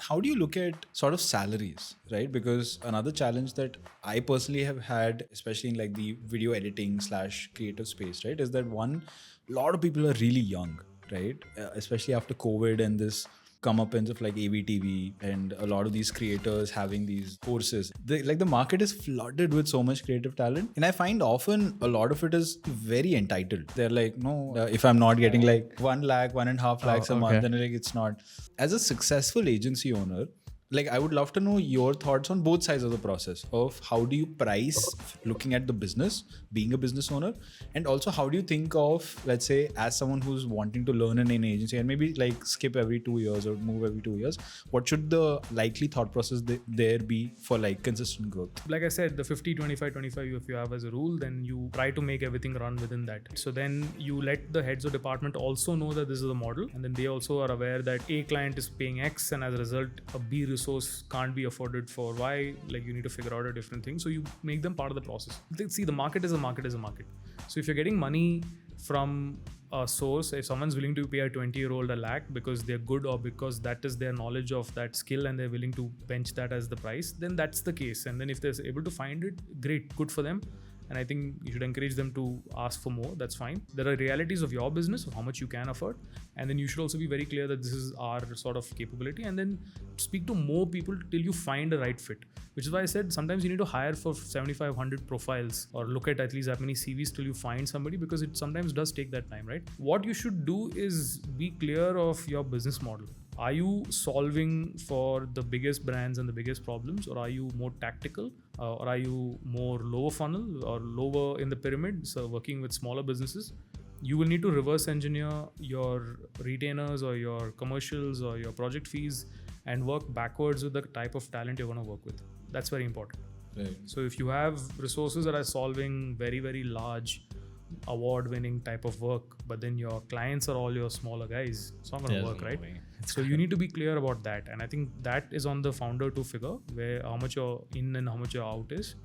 how do you look at sort of salaries, right? Because another challenge that I personally have had, especially in like the video editing / creative space, right, is that a lot of people are really young, right? Especially after COVID and this comeuppance of like AVTV and a lot of these creators having these courses. The market is flooded with so much creative talent, and I find often a lot of it is very entitled. They're like, no, if I'm not getting like 1 lakh, 1.5 lakhs a month, then like it's not. As a successful agency owner, like I would love to know your thoughts on both sides of the process of how do you price looking at the business, being a business owner, and also how do you think of, let's say, as someone who's wanting to learn in an agency and maybe like skip every 2 years or move every 2 years, what should the likely thought process there be for like consistent growth? Like I said, the 50, 25, 25, if you have as a rule, then you try to make everything run within that. So then you let the heads of department also know that this is the model, and then they also are aware that A client is paying X, and as a result, a B resource can't be afforded for Y. Like you need to figure out a different thing. So you make them part of the process. See, the market is a market. So if you're getting money from a source, if someone's willing to pay a 20-year-old a lakh because they're good or because that is their knowledge of that skill and they're willing to bench that as the price, then that's the case. And then if they're able to find it, great, good for them. And I think you should encourage them to ask for more. That's fine. There are realities of your business, of how much you can afford. And then you should also be very clear that this is our sort of capability, and then speak to more people till you find a right fit. Which is why I said sometimes you need to hire for 7,500 profiles or look at least that many CVs till you find somebody, because it sometimes does take that time, right? What you should do is be clear of your business model. Are you solving for the biggest brands and the biggest problems, or are you more tactical, or are you more lower funnel or lower in the pyramid, so working with smaller businesses? You will need to reverse engineer your retainers or your commercials or your project fees and work backwards with the type of talent you're going to work with. That's very important. Right. So if you have resources that are solving very, very large award-winning type of work, but then your clients are all your smaller guys, it's not going to work, right? So you need to be clear about that, and I think that is on the founder to figure where how much you're in and how much you're out is.